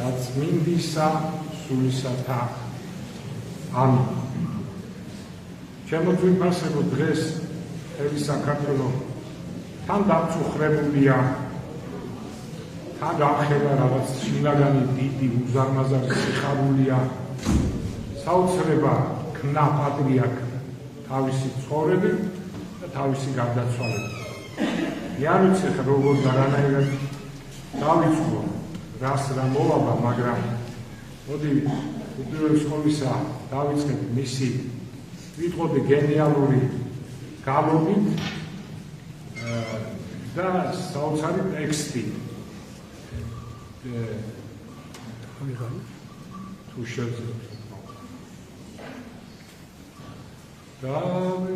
და წმინდისა სულისათა. ამინ. ჩემო ძვირფასებო, დღეს მთელი საქართველო თან დაწუხრებულია, თან გაახება რაღაც შინაგანი დიდი უზარმაზარი სიხარულია, საოცრება ქნა პატრიარქ თავისი ცხოვრებით და თავისი გარდაცვალებით. არ ვიცი როგორ და რანაირად დავიწყო, რას რა მოვაბა, მაგრამ მოდი უპირველეს ყოვლისა დავიწყებ მისი ვიტყოდი გენიალური გალობით და საოცარი ტექსტი. თუ შეძლებს. დავიღალე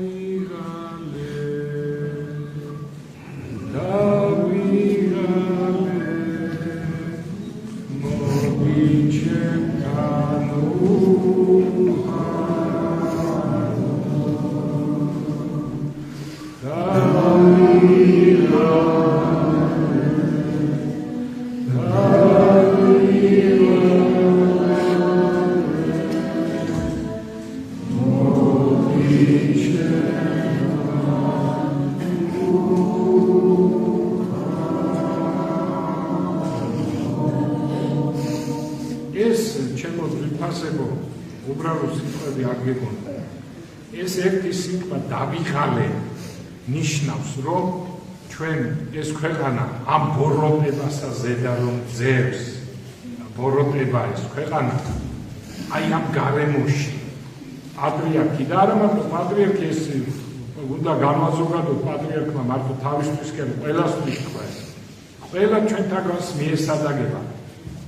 დავიღალე ნიშნავს, რომ ჩვენ ეს ქვეყანა ამ ბოროტებასა ზედა რომ ძევს, ბოროტება ეს ქვეყანა აი ამ გარემოში პატრიარქი და არა მარტო პატრიარქი, ეს უნდა განვაზოგადოთ პატრიარქმა მარტო თავისთვის კი არა, ყველასთვის თქვა ეს. ყველა ჩვენთაგანს მიესადაგება.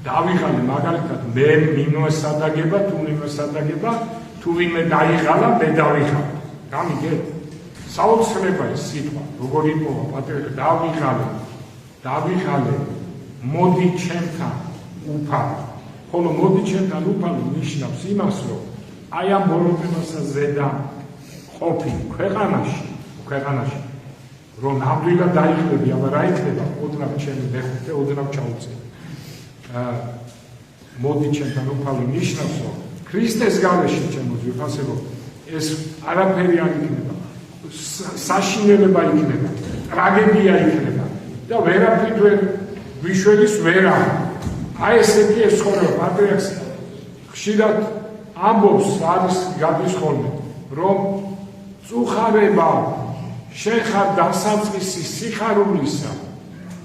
დავიღალე მაგალითად მე მიმოესადაგება, თუ მიმოესადაგება, თუ ვინმე დაიღალა, მე დავიღალე. გამიგეთ? საოცრება ეს სიტყვა, როგორ იპოვა პატრიარქი, დავიღალე, მოდი ჩემთან უფალო. ხოლო მოდი ჩემთან უფალო ნიშნავს იმას, რომ აი ამ ბოროტებასა ზედა ყოფი ქვეყანაში, რომ ნამდვილად დაიხლები, აბა რა იქნება, ოდნავ ჩემი მეხუთე, ოდნავ ჩაუწე. მოდი ჩემთან უფალო ნიშნავს, რომ ქრისტეს გარეშე ჩემო ძვირფასებო, ეს არაფერი არ იქნება, საშინელება იქნება, ტრაგედია იქნება და ვერაფრით ვერ გვიშველის ვერა. აი ესეთი ეს ცხოვრება პატრიარქს ხშირად ამბობს, არის გადის ხოლმე, რომ წუხარება შენ ხარ დასაწყისი სიხარულისა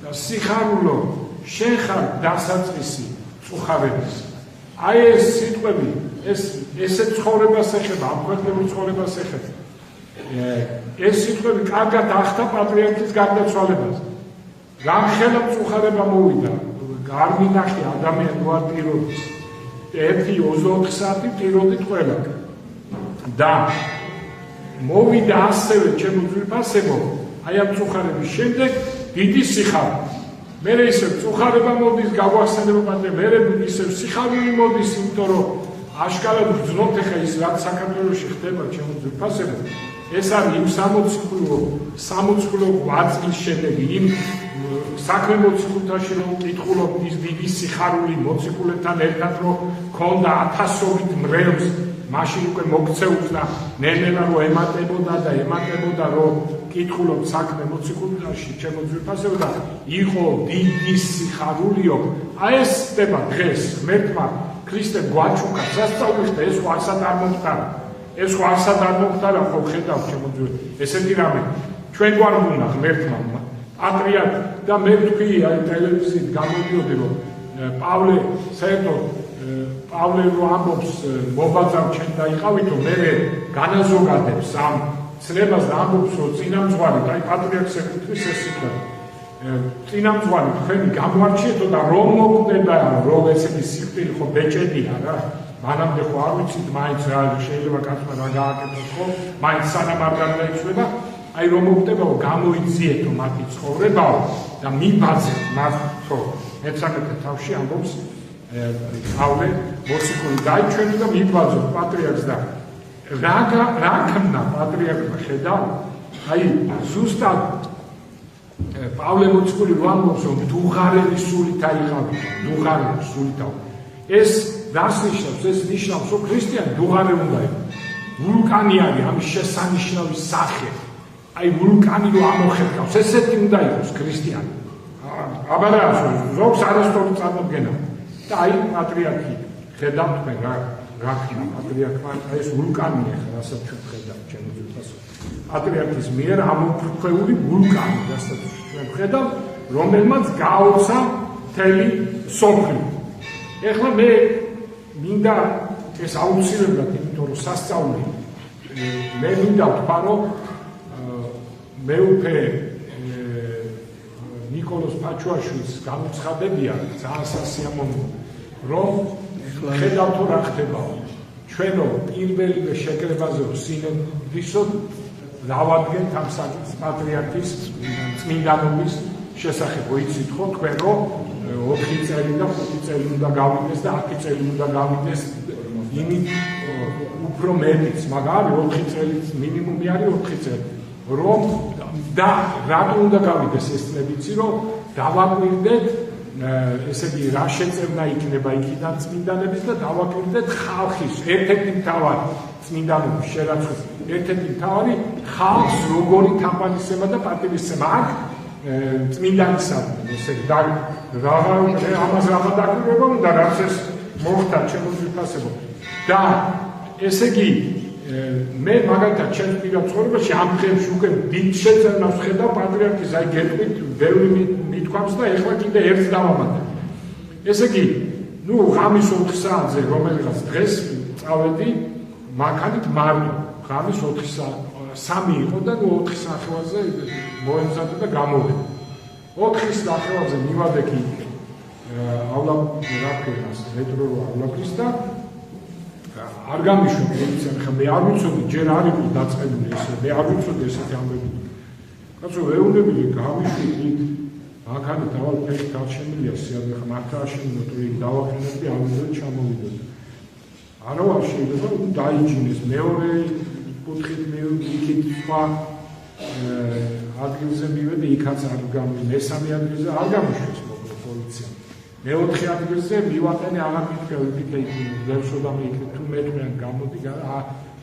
და სიხარულო შენ ხარ დასაწყისი წუხარების. აი ეს სიტყვები ესე ცხოვრებას ეხება, ამ ქვეყნების ცხოვრებას ეხება. ეს სიტყვები კარგად ახდა პატრიარქის გარდაცვალებას. რამხელა წუხარება მოვიდა, არ მინახე ადამიანი ვარ პიროდის. 1-24 საათი პიროდით ყველა. და მოვიდა ასევე ჩემო ძვირფასებო, აი ამ წუხარების შემდეგ დიდი სიხარული. მერე ისევ წუხარება მოდის, გაგვახსენდება პატრიარქი, მერე ისევ სიხარული მოდის, იმიტომ რომ აშკარად ვძნობთ ხა ის რაც საქართველოში ხდება ჩემო ძვირფასებო. ეს არის იმ 60 ღვაწლის შედეგი, იმ საქმე მოციქულთაში რომ ვკითხულობ ის დიდი სიხარული მოციქულებთან ერთად რომ ქონდა 1000-ობით მრევლს, მაშინ უკვე მოქცეულს და ნელ-ნელა რომ ემატებოდა რომ ვკითხულობ საქმე მოციქულთაში ჩემო ძვირფასებო და იყო დიდი სიხარულიო. აი ეს ხდება დღეს ღმერთმა ქრისტემ გვაჩუქა სასწაულით, ეს ვარსად არ მომხდარა. ეს ვარსად არ მომხდარა, ხო ხედავ ჩემო ძვირფასებო. ესეთი რამე ჩვენ გვარგუნა ღმერთმა პატრიარქ და მე ვთქვი აი ტელევიზიით გამოდიოდი რომ პავლე რო ამბობს მობაძავ ჩვენ დაიყავითო, მე განაზოგადებს ამ ცნებას და ამბობს რომ წინამძღვარი, აი პატრიარქს ეკუთვნის ეს სიტყვა. წინამძღვარი თქვენი გამوارჩიეთო და რომ მოკვდება, რომ ესეთი სიკვდილი ხო ბეჭედია რა. მანამდე ხო არ ვიცით მაინც რა შეიძლება კაცმა რა გააკეთოს ხო, მაინც სანამ არ გადაიცვლება, აი რომ მოკვდება, გამოიძიეთო მათი ცხოვრებაო და მიბაძეთ მათ ხო. მეცამეტე თავში ამბობს პავლე მოციქული დაიჩვენო და მიბაძო პატრიარქს და რა ქნა პატრიარქმა ხედავ, აი ზუსტად პავლე მოციქული ვამბობს, რომ დუღარელი სულით აიღავი, დუღარელი სულით. ეს რას ნიშნავს? ეს ნიშნავს, რომ ქრისტიანი დუღარე უნდა იყოს. ვულკანი არის ამის შესანიშნავი სახე. აი ვულკანი რო ამოხერხავს, ესეთი უნდა იყოს ქრისტიანი. აბა რა, ზოგს არასწორი წარმოდგენა. და აი პატრიარქი ხედავთ თქვენ რა ქნა პატრიარქმა ეს ვულკანია, რასაც ჩვენ ხედავთ ჩემო ძვირფასო. პატრიარქის მიერ ამოფრქვეული ვულკანი, რასაც ჩვენ ხედავთ, რომელმაც გააოცა მთელი სოფლი. ეხლა მე მინდა ეს აუცილებლად, იმიტომ რომ სასწაული მე მინდა ვთქვა, რომ მეუფე ნიკოლოზ ფაჩუაშვილის გამოცხადებია ძალიან სასიამოვნო, რომ ხედავთ თუ რა ხდება. ჩვენო პირველივე შეკრებაზე სინოდისო დავადგენთ ამ საკითხს პატრიარქის წმინდანობის შესახებ. ვიცით ხო თქვენ რომ 4 წელი და 5 წელი უნდა გავიდეს და 10 წელი უნდა გავიდეს იმით უფრო მეტიც, მაგრამ 4 წელიც მინიმუმი არის 4 წელი. რომ და რატო უნდა გავიდეს ეს წლებიც, რომ დავაკვირდეთ ესე იგი რა შეწევნა იქნება იქიდან წმინდანების და დავაკვირდეთ ხალხის ერთ-ერთი მთავარი წმინდანობის შერაცხვის ერთ-ერთი მთავარი ხალხს როგორი თამბანისება და პატივისცემა აქვს წმინდანისადმი. ესე იგი და ამას რა დაკვირვება უნდა რაც ეს მოხდა ჩემო ძვირფასებო. და ესე იგი მე მაგალითად ჩემს პირად ცხოვრებაში ამ დღეებში უკვე დიდ შეწევნას ხედავ პატრიარქის აი გეტყვით ბევრი მithქვამს და ეხლა კიდე ერთს დავამატებ. ესე იგი, ნუ ღამის 4 საათზე რომელიღაც დღეს წავედი მანქანით მარტო. ღამის 4 3 იყო და ნუ 4 საათზე მოემზადე და გამოვედი. 4-ის ნახევარზე მივადე კი აულა რა ქვია მეტრო აულაკის და არ გამიშვი ეცემ ხა მე არ ვიცოდი ჯერ არ იყო დაწყებული ეს მე არ ვიცოდი ესეთი ამბები. კაცო ვეუბნები გამიშვი მანქანით დავალ ფეხი გარშემილია სიადე ხა მართაში ნოტრი დავახინებდი ამბები ჩამოვიდოდი. არა ვარ შეიძლება დაიჯინეს მეორე კუთხით მივიქით სხვა ადგილზე მივედი იქაც არ გამი მესამე ადგილზე არ გამიშვეს პოლიცია. მეოთხე ადგილზე მივატენე აღარ მითქვა ვიფიქრე ვერ შევდამე იქ თუ მეტყვიან გამოდი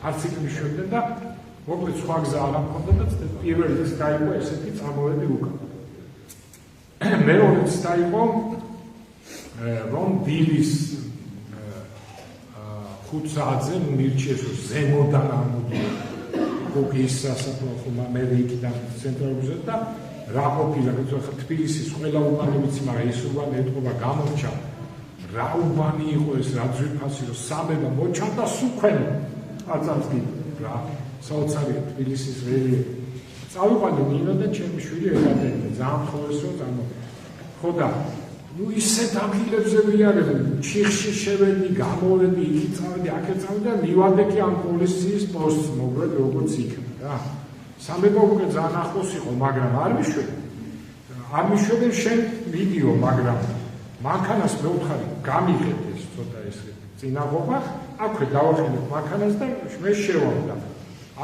არც იქ მიშვებდნენ და მოკლედ სხვა გზა არ მქონდა და პირველი ის დაიყო ესეთი წამოვედი უკან. მეორეც დაიყო რომ დილის 5 საათზე მირჩიეს რომ ზემოდან ამოდი გოგის სასაფლაო მე იქიდან ცენტრალურზე და რა ყოფილა ხო თბილისის ყველა უბანებიც მაგრამ ეს უბანი ეთყობა გამორჩა რა უბანი იყო ეს რა ძვირფასი რომ სამება მოჩანდა სუქვენი აწამსგი რა საოცარი თბილისის რელიე წავიყვანე ნინო და ჩემი შვილი ეკატერინე ძალიან მხოლოდ რომ ხო და ნუ ისეთ ადგილებზე ვიარებ ჩიხში შევედი გამოვედი იქ წავედი აქეთ წავედი და მივადე კი ამ პოლიციის პოსტს მოგვედ როგორც იქნება რა სამება უკვე ძალიან ახლოს იყო მაგრამ არ მიშვებენ შენ ვიდეო მაგრამ მანქანას მეუთხარი გამიღეთ ეს ცოტა ეს წინაღობა აქვე დავახინებ მანქანას და მე შევავდა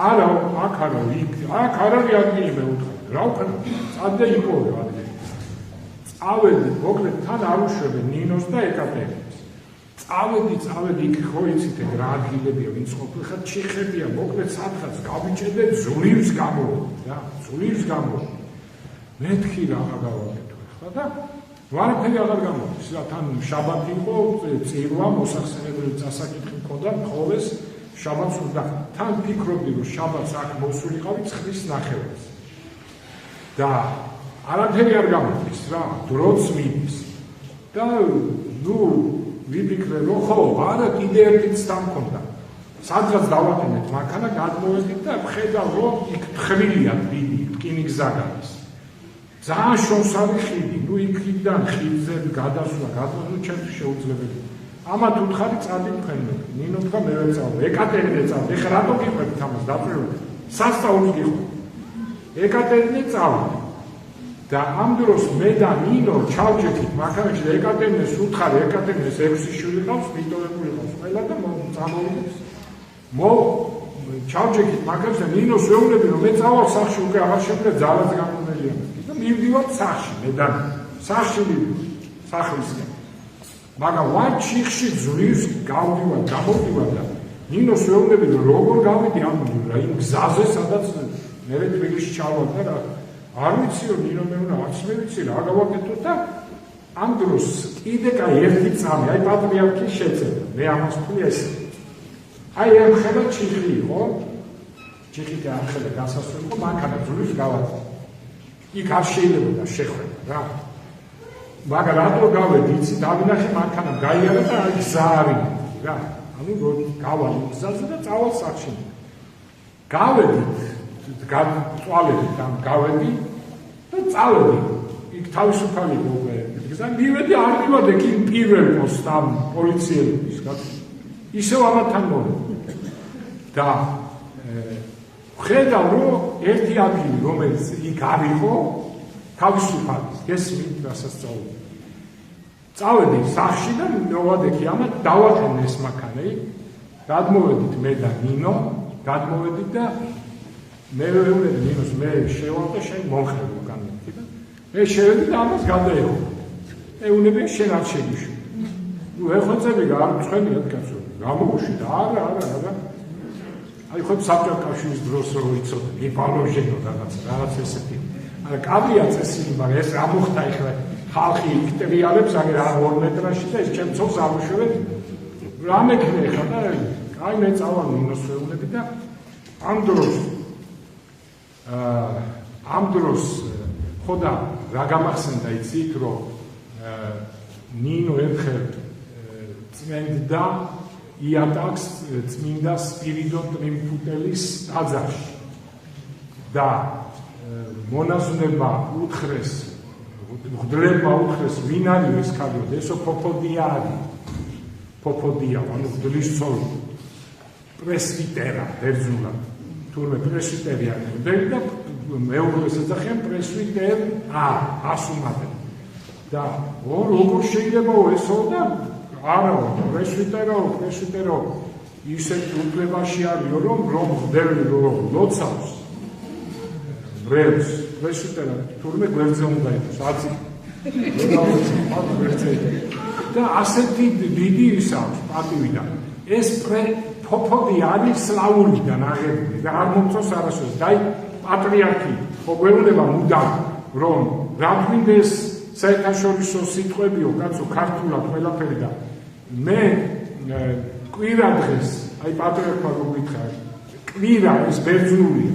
არა აქ არა იქ აქ არავი ადგილი მეუთხარი რა უკანა წადე იპოვე ადგილი წავედი მოკლედ თან არ უშვებენ ნინოს და ეკატერინეს წავედი იქ ხო იცით რა ადგილებია ვინც ყოფილი ხარ ჩიხებია მოკლედ სადღაც გავიჭედე ზურირს გამოვედი რა ზურირს გამოვედი მეთქი რა გავაკეთე ხა და ვარაფერი აღარ გამოდის რა თან შაბათი იყო წირვა მოსახსენებელი წასაკითხი მქონდა ყოველს შაბათს უნდა თან ფიქრობდი რომ შაბათს აქ მოსულიყავი 9:30 და არაფერი არ გამოდის რა დროც მიდის და ნუ ვიფიქრე რომ ხო არა კიდე ერთი ცდა მქონდა სადღაც დავაყენეთ მანქანა გადმოვედით და ხედავ რომ იქ თხრილია დიდი რკინიგზა გადის ძალიან შორსავი ხიდი ნუ იქიდან ხიდზე გადასვლა გადმოვიდა ჩემთვის შეუძლებელი ამათ უთხარი წადი თქვენ ნინო თქვა მე ვერ წავ ეკატერინე წავ ეხლა რატო გიყვებით ამას დაწვევით სასწაულს გიყვებით ეკატერინე წავ და ამ დროს მე და ნინო ჩავჭეთით მანქანაში და ეკატერინეს უთხარი ეკატერინეს 6 შვილი ყავს მიტოვებული ყავს ყველა და წამოვიდეს ჩავჭეთით მანქანაში და ნინოს ვეუბნები რომ მე წავალ სახში უკვე აღარ შეგვიძლია ძალაც გამომელია და მივდივარ სახში, მე და სახში მივდივარ, სახლისკენ. მაგრამ ვარ ჩიხში ძლივს გავდივარ, გამოვდივარ და ნინოს ვეუბნები რომ როგორ გავიდი ამ იმ გზაზე, სადაც მე თბილისში ჩავარ და არ ვიციო ნინო მეუნა, არც მე ვიცი რა გავაკეთო და ამ დროს კიდე კაი ერთი წამი, აი პატრიარქის შეწება, მე ამას ვქნი ეს. აი ემხელა ჩიხი იყო, ჩიხი და ამხელა გასასვლელი იყო, მანქანა ძლივს გავადი. იქ არ შეიძლება შეხვედა რა. მაგრამ რატო გავედი, იცი, დავინახე მანქანა გაიარა და აი გზა არ იმედი რა. ანუ გავალ გზაზე და წავალ სახში. გავედით, წვალებით ამ გავედი და წავედი. იქ თავისუფალი მოვე. გზა მივედი, არ მივედი კი პირველ პოსტ ამ პოლიციელების, ისევ ამათთან მოვედი. და ხედავ რომ ერთი ადგილი რომელიც იქ არ იყო თავისუფალი გესმით რასაც წავედი. წავედი სახში და მოვადექი ამათ დავაყენე ეს მანქანა. გადმოვედით მე და ნინო, გადმოვედით და მე ვეუბნები ნინოს მე შევალ და შენ მომხრევ განმეტი და მე შევედი და ამას გადაეღო. ეუბნები შენ არ შეგიშვი. ნუ ეხოცები რა არ მწვენიათ კაცო. გამოუშვი და არა. აი ხო საბჭოთა კავშირის დროს რო იცოდე, იპალოჟენო რაღაც ესეთი. არა კაბია წესილი, მაგრამ ეს რა მოხდა ეხლა ხალხი იქტრიალებს აგერ 2 მეტრაში და ეს ჩემ ცოლს ამოშვებენ. რა მეკნე ეხლა და აი მე წავალ ნინოს ვეუბნები და ამ დროს ხო და რა გამახსენდა იცით რომ ნინო ერთხელ წმენდა იატაკს წმინდა სპირიდონ ტრიმფუტელის ტაძარში და მონაზვნებმა უთხრეს მღვდლებმა უთხრეს ვინ არის ეს ქალიო ესო პოპოდია არის პოპოდია ანუ მღვდლის ცოლი პრესვიტერა ბერძნულად თურმე პრესვიტერი არის და მეუღლეს ეძახიან პრესვიტერ ასუმადე და როგორ შეიძლება ესო და არა პრესვიტერო ისეთ უფლებაში არისო რომ მღვდელი რომ ლოცავს ბრევს პრესვიტერა თურმე გვერდზე უნდა იყოს აცი და ასეთი დიდი ის აქვს პატივი და ეს ფოფოდი არის სლავურიდან აღებული და არ მომწონს არასოდეს და აი პატრიარქი ხო გვეუბნება მუდამ რომ რა გვინდეს საერთაშორისო სიტყვებიო კაცო ქართულად ყველაფერი და მე კვირა დღეს აი პატრიარქმა რომ გითხარ კვირა ეს ბერძნულია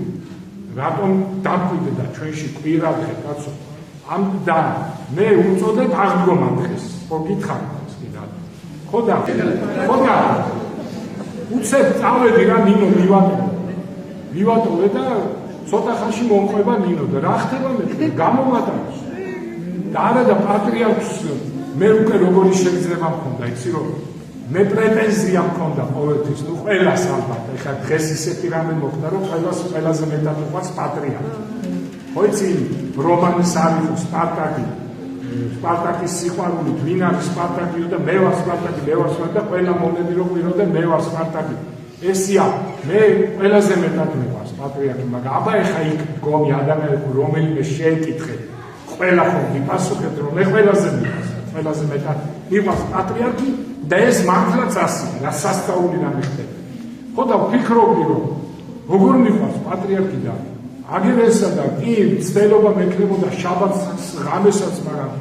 რატომ დაგვიდე და ჩვენში კვირა დღე კაცო ამ და მე უწოდებ აღდგომა დღეს ხო გითხარ ეს კი რა ხო და უცებ წავედი რა ნინო მივატოვე და ცოტა ხანში მომყვება ნინო და რა ხდება მე გამომატავს და არა და პატრიარქს მე უკვე როგორი შეიძლება მქონდა იცი რომ მე პრეტენზია მქონდა ყოველთვის ნუ ყველას ალბათ ეხლა დღეს ისეთი რამე მოხდა რომ ყველაზე მეტად უყვარს პატრიარქი ხო იცი რომანის არის სპარტაკის სიყვარულით ვინ არის სპარტაკიო და მე ვარ სპარტაკი და ყველა მომები რომ ვირო და მე ვარ სპარტაკი ესია მე ყველაზე მეტად მიყვარს პატრიარქი მაგრამ აბა ეხლა იქ გონი ადამიანები რომელიმე შეეკითხე ყველა ხომ გიპასუხეთ რომ მე ყველაზე მეტად მიყვარს პატრიარქი და ეს მართლაც ასია რა სასწაული რა მიხდება ხო და ვფიქრობდი რომ როგორ მიყვარს პატრიარქი და აგერ ესა და კი ცდელობა მექნებოდა შაბათს ღამესაც მაგრამ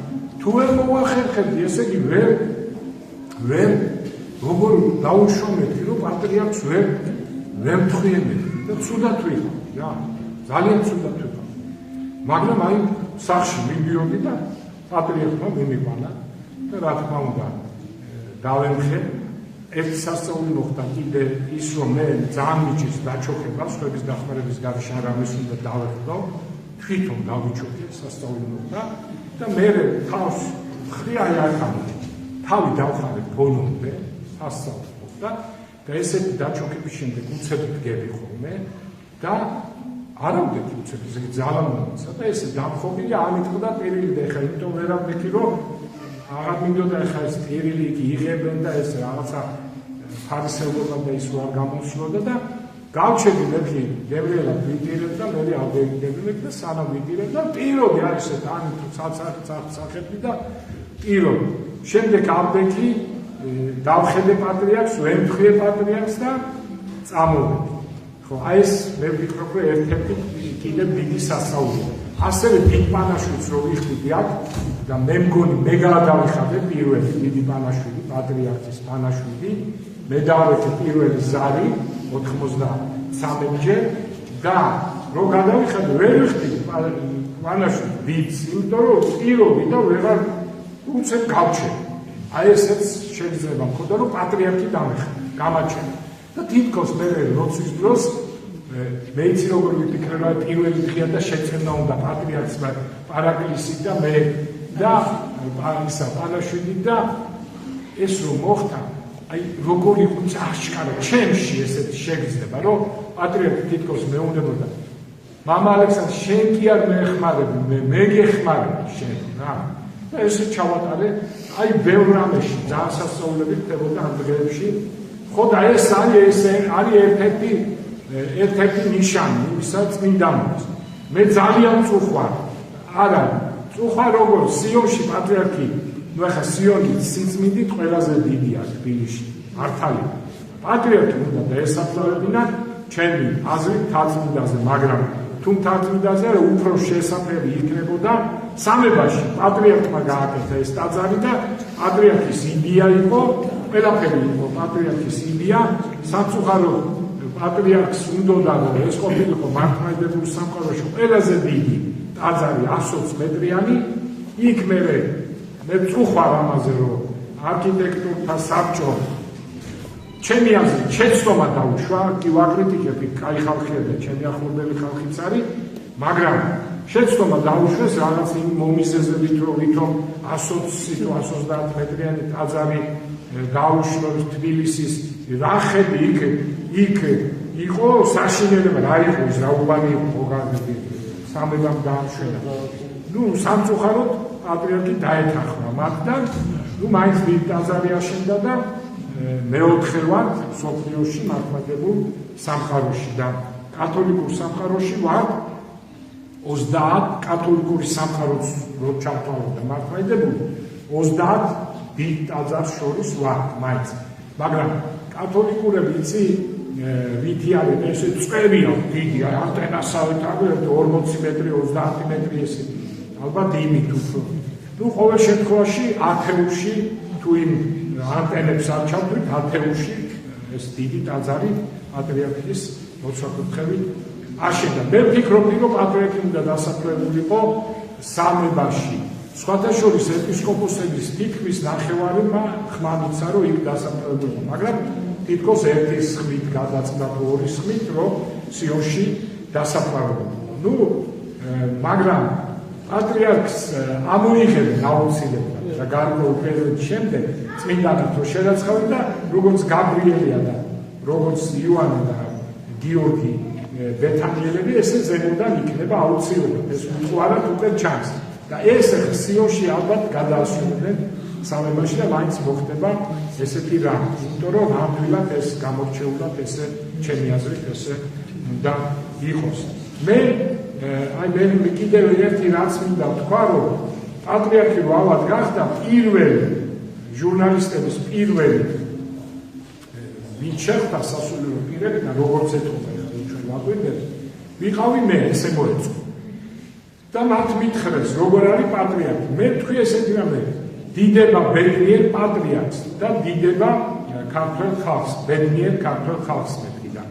თუ ვერ მოახერხებდი ესე იგი ვერ როგორ დაუშვამეთი რომ პატრიარქს ვერ ვთხვიებდი და ცუდად ვიყავ რა ძალიან ცუდად ვიყავ მაგრამ აი სახში მიდიოდი და პატრიარქმა მიმიყვანა და რა თქმა უნდა დავემხე ერთი სასწაული მოხდა კიდე ის რომ მე ძალიან მიჭირს დაჩოქება სხვების დახმარების გარეშე არ ამის უნდა დავეხდო თვითონ დავიჩოქე სასწაული მოხდა და მე თავს ხრია ახალი თავი დავხარე ბოლომდე სასწაული მოხდა და ესეთი დაჩოქების შემდეგ უცებ დგები ხოლმე და არავდეთ უცებ ესე ძალიან მომცა და ესე დამხობილი ამიტყდა პირილი და ეხლა იმიტომ ვერ ავდექი რომ აღარ მინდოდა ეხლა ეს პირილი იქ იღებენ და ეს რაღაცა ფარისეულობა და ის რა გამოსვლოდა და გავჩები მეთქი გებრიელა ვიდირებ და მე ავდეიდებ და სანამ ვიდირებ და პირობი არის ეს ან სახეთი და პირობი. შემდეგ ავდექი დავხედე პატრიარქს, ვემთხვიე პატრიარქს და წამოვედი. ხო, აი ეს მე ვფიქრობ, რომ ერთ-ერთი კიდევ დიდი სასწაულია. ასევე დიდ პანაშვიდს რო ვიხდიდი აქ და მე მგონი მე გადავიხადე პირველი დიდი პანაშვიდი, პატრიარქის პანაშვიდი, მე დავექე პირველი ზარი 93-ჯერ და რო გადავიხადე ვერ ვიხდიდი პანაშვიდი დიდს, იმიტომ რომ პირობი და ვეღარ უცებ გავჩერდი. აი ესეც შეიძლება მქონდა რომ პატრიარქი გამაჩერდა. და თითქოს მე როცის დროს მე იცი როგორ ვიფიქრე რომ პირველი დღეა და შეცემა უნდა პატრიარქს პარაკლისი და მე და ისა პანაშვიდი და ეს რომ მოხდა აი როგორ იყო აშკარა ჩემში ესეთი შეგრძნება რომ პატრიარქი თითქოს მეუნდებოდა მამა ალექსანდრე შენ კი არ მეეხმარები მე გეხმარები შენ რა და ესე ჩავატარე აი ბევრ რამეში ძალიან სასწაულები ხდებოდა ამ დღეებში ხო და ეს არის ერთ-ერთი ნიშანი იმისა წმინდანობის. მე ძალიან წუხვა არა წუხვა როგორ სიონში პატრიარქი ნუ ახლა სიონის სიწმინდით ყველაზე დიდია თბილისში მართალი პატრიარქი უნდა დაესაფლავებინა ჩემი აზრით თაწმინდაზე მაგრამ თუ თაწმინდაზე არა უფრო შესაძლებელი იქნებოდა სამებაში პატრიარქმა გააკეთა ეს ტაძარი და პატრიარქის იდეა იყო ყველაფერი იყო პატრიარქის იდეა საწუხარო პატრიარქს უნდა რომ ეს ყოფილიყო მართლმადიდებლურ სამყაროში ყველაზე დიდი ტაძარი 120 მეტრიანი იქ მე წუხარ ამაზე რომ არქიტექტურთა საბჭო ჩემი აზრით შეცდომა დაუშვა კი ვაკრიტიკებდი კაი ხალხია და ჩემი ახლობელი ხალხიც არის მაგრამ შეცდომა დაუშვეს რაღაც იმ მომიზეზებით რომ ვითომ 120 130 მეტრიანი ტაძარი გაუშვეს თბილისის რახები იქ იყო საშინელება რა იყო ის რაუბანი მოგარდები სამებამ დაამშვენა ნუ სამწუხაროდ პატრიარქი დაეთანხმა მაგდან ნუ მაინც დიდ ტაძარი აშენდა და მეოთხე ვარ სოფლიოში მართლმადიდებლურ სამყაროში და კათოლიკურ სამყაროში ვარ 30 კათოლიკური სამყაროც რო ჩავთავაზდა მართლმადიდებლური 30 დიდ ტაძარს შორის ვარ მაინც მაგრამ კათოლიკურები იცი ვითი არის ესე წვევია დიდი ანტენასავე თავი 40 მეტრი 30 მეტრი ესე ალბათ იმით უფრო ნუ ყოველ შემთხვევაში ათეულში თუ იმ ანტენებს არ ჩავთვლით ათეულში ეს დიდი ტაძარი პატრიარქის მოცვაკურთხევით აშენდა მე ვფიქრობდი რომ პატრიარქი უნდა დასაფლავებულიყო სამებაში სხვათა შორის ეპისკოპოსების თითქმის ნახევარმა ხმამიცა რომ იქ დასაფლავებულიყო მაგრამ თითქოს ერთის ხმით გადაწყდა თუ ორის ხმით რომ სიონში დასაფლავებულიყო ნუ მაგრამ პატრიარქს ამოიღებენ აუცილებლად და გარკვეულ პერიოდის შემდეგ წმინდანად რო შერაცხავენ და როგორც გაბრიელია და როგორც იოანე და გიორგი ბეთანიელები ესე ზემოდან იქნება აუცილებლად ეს უყურებთ უკვე ჩანს და ეს სიონში ალბათ გადაასვენებენ სამებაში და მაინც მოხდება ესეთი რამ იმიტომ რომ ნამდვილად ეს გამორჩეულად ესე ჩემი აზრით ესე უნდა იყოს მე აი მე კიდევ ერთი რაც მინდა ვთქვა რომ პატრიარქი რო ავად გახდა პირველი ჟურნალისტების პირველი ვინც შეხვდა სასულიერო პირები და როგორც ეთქვა ჩვენ ვაკვირდებით ვიყავი მე ესე მოეწყო და მათ მითხრეს როგორ არის პატრიარქი მე თქვი ესეთი რამე დიდება ბედნიერ პატრიარქს და დიდება ქართველ ხალხს ბედნიერ ქართველ ხალხს მეთქი და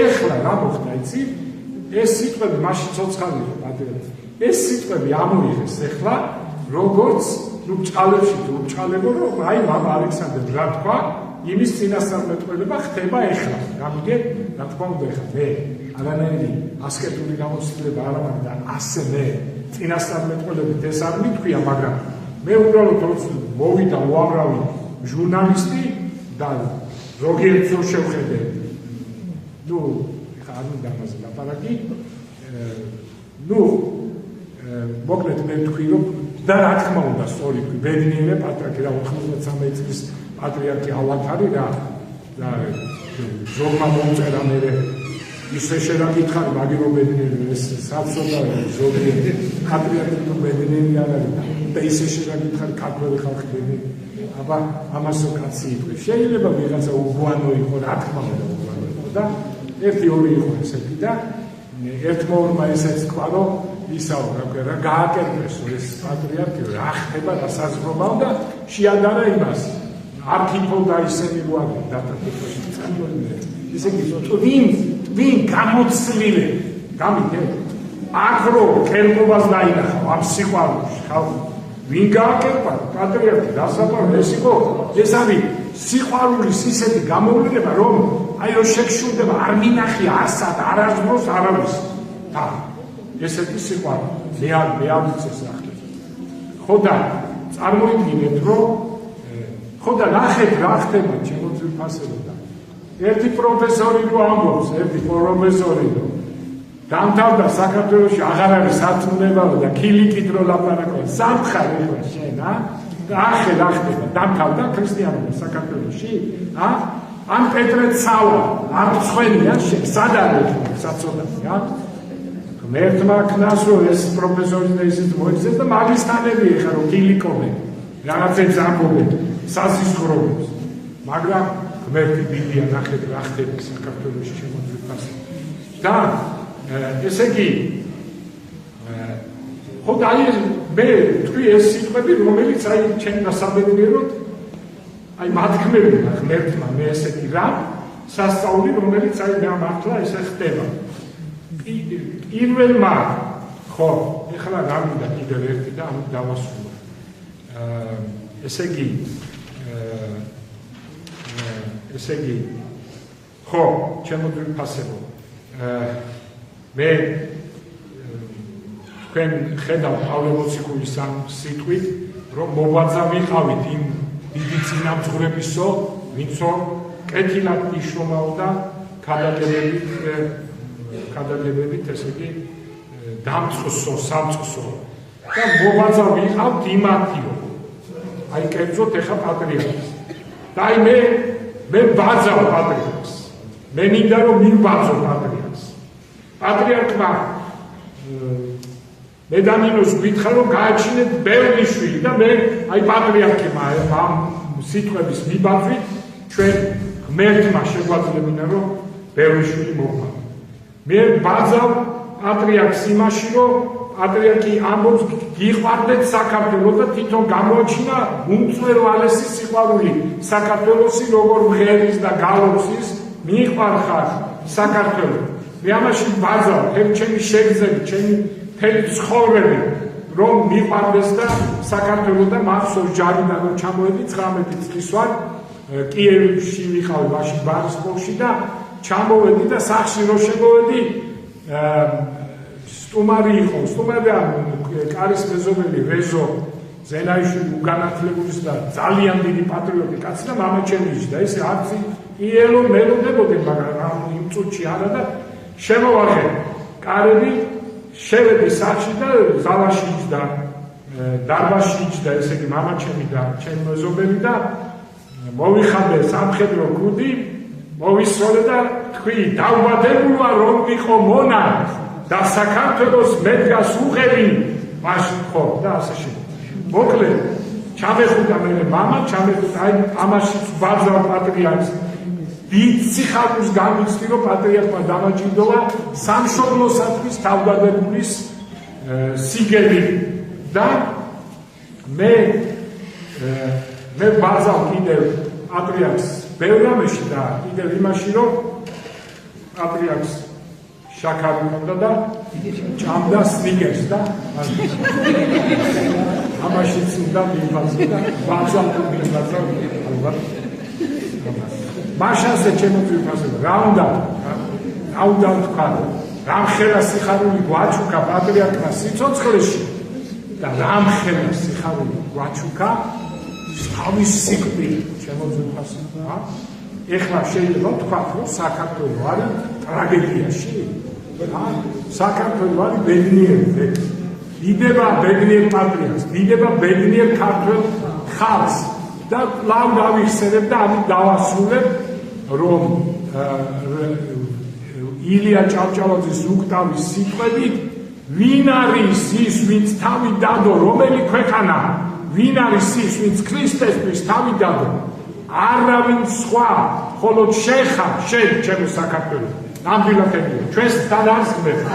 ეხლა რა მოხდა იცი ეს სიტყვები მაშინ ცოცხალი იყო პატრიარქი ეს სიტყვები ამოიღეს ეხლა როგორც ნუ ჭალებში თუ ჭალებო რომ აი მამა ალექსანდრე რა თქვა იმის წინასწარმეტყველება ხდება ეხლა გამიგე რა თქვა უნდა ეხლა მე არანაირი ასკეტური გამოცდილება არ მაქვს და ასე მე წინასწარმეტყველებით ეს არ მithქვია მაგრამ მე უბრალოდ მოვიდა უამრავი ჟურნალისტი და ზოგიერთ დროს შევხედე ნუ არ მინდა ამაზე ლაპარაკი ნუ მოკლედ მე ვთქვი რომ და რა თქმა უნდა სწორი ბედნიერია პატრიარქი რა 93 წლის პატრიარქი ავად არის რა ზოგმა მომწერა მე ისე შეგაკითხარი მაგის მობედნიერი ეს საცოდა ზოგიერთი პატრიარქი თუ ბედნიერი არ არის და ისე შეგაკითხარი ქართველი ხალხი ბედნიერი აბა ამასო კაცი იყო შეიძლება ვიღაცა უგვანო იყო რა თქმა უნდა უგვანო იყო და ერთი ორი იყო ესეთი და ერთმა ორმა ესეც თქვა რომ ისაო რა გააკერპესო ეს პატრიარქი რა ხდება რა საზღვრობაა და შეადარა იმას არქიპო და ისინი როაგი დატაკებაში წამოდნენ ისე ვინ გამოცლილი გამიგე აგრო კერპობას დაინახა ამ სიყვარულში ხალხი ვინ გააკერპა პატრიარქი დასაბარო ეს იყო ეს არის სიყვარულის ისეთი გამოვლენა რომ აი რო შეგშურდება არ მინახია ასად არასდროს არავის და ესეთი სიყვარული მე ამიცეს რა ხო და წარმოიდგინეთ რომ ხო და ნახეთ რა ხდება ჩემო ძვირფასებოდა ერთი პროფესორი რო ამბობს ერთი პროფესორი რო დამთავრდა საქართველოში აღარ არის სარწმუნოებაო და ქილიკით რო ლაპარაკობს სამხარ ეხლა შენ ახე რა ხდება დამთავრდა ქრისტიანობა საქართველოში ან პეტრე ცალა არ წვენია სად არის საწოდაა მე ერთმა ქნას რომ ეს პროფესორი და ისიც მოიქცეს და მაგისტანები ეხა რომ ქილიკობენ რაღაცებს ამბობენ საზისხრობებს მაგრამ ღმერთი დიდია ნახეთ რა ხდება საქართველოში შემოძვიფას და ესე იგი ხო და აი მე თქვი ეს სიტყვები რომელიც აი ჩემ დასაბედნიეროდ აი მათქმელი ღმერთმა მე ესეთი რა სასწაული რომელიც აი მე მართლა ესე ხდება პირველმა ხო ეხლა რა მინდა კიდევ ერთი და ამ დავასრულო ესე იგი ხო ჩემო ძვირფასებო მე თქვენ ხედავთ პავლე-მოციქულის ამ სიტყვით რომ მოვაძა ვიყავით იმ დიდი წინამძღვრებისო ვინცო კეთილად იშრომაო და ქადაგებებით ესე იგი დამწყსო სამწყსო და მოვაძა ვიყავთ იმათიო აი კერძოდ ეხა პატრიარქს და აი მე ბაძავ პატრიარქს მე მინდა რომ მივბაძო პატრიარქს პატრიარქმა მე დანინოს გითხრა რომ გააჩინეთ ბევრი შვილი და მე აი პატრიარქმა ამ სიტყვების მიბაძვით ჩვენ ღმერთმა შეგვაძლევინა რომ ბევრი შვილი მოვყავ მე ბაძავ პატრიარქს იმაში რომ პატრიარქი ამბობს გიყვარდეთ საქართველოს და თვითონ გამოაჩინა უმწვერვალესი სიყვარული საქართველოსი როგორ ღერის და გალოცის მიყვარხარ საქართველოს მე ამაში ბაძავ ჩემი შეგრძნები ჩემი მთელი ცხოვრები რომ მიყვარდეს და საქართველოს და მას ოჯახიდან რომ ჩამოვედი 19 წლის ვარ კიევში ვიყავი მაშინ ბარისკოვში და ჩამოვედი და სახში რო შემოვედი სტუმარი იყო სტუმარი კარის მეზობელი რეზო ზენაიშვილი უგანათლებული და ძალიან დიდი პატრიოტი კაცი და მამაჩემიში და ესე არც იელო მელოდებოდნენ მაგრამ იმ წუთში არა და შემოვარხე კარები შევედი სახში და ზალაში და დარბაზში და ესე იგი მამაჩემი და ჩემი მეზობელი და მოვიხადე სამხედრო კუდი მოვისროლე და თქვი დავბადებულა რომ ვიყო მონა და საქართველოს მედგას უღები მაშინ ხო და ასე შემდეგ მოკლედ ჩამეხუტა მე მამა ჩამეხუტა აი ამაში ბაძავ პატრიარქს დიდ სიხარულს გამიცდი რომ პატრიარქმა დამაჯილდოვა სამშობლოსათვის თავდადებულის სიგელი და მე ბაძავ კიდევ პატრიარქს ბევრ რამეში და კიდევ იმაში რომ პატრიარქს შაქარი უნდა და ჭამდა სნიკერს და ამაშიც უნდა მიბაძო და ბაძავ ალბათ მაშასე ჩემო ძვირფასებო რა უნდა თქვა რამხელა სიხარული გვაჩუკა პატრიარქმა სიცოცხლეში და რამხელა სიხარული გვაჩუკა თავის სიკვდილი ჩემო ძვირფასებო ეხლა შეიძლება თქვა რომ საქართველოს არის ტრაგედიაში საქართველოს არის ბედნიერი დიდება ბედნიერ პატრიარქს დიდება ბედნიერ ქართველ ხალხს და ლავ დავიხსენებ და ამით დავასრულებ რომ ილია ჭავჭავაძის უკტავის სიტყვებით, ვინ არის ის, ვინც თავი დადო, რომელი ქვეყანა, ვინ არის ის, ვინც ქრისტესთვის თავი დადო, არავინ სხვა, მხოლოდ შენ ხარ, შენ, ჩემო საქართველო. ნამდვილად ემია, ჩვენს თან არის ღმერთი.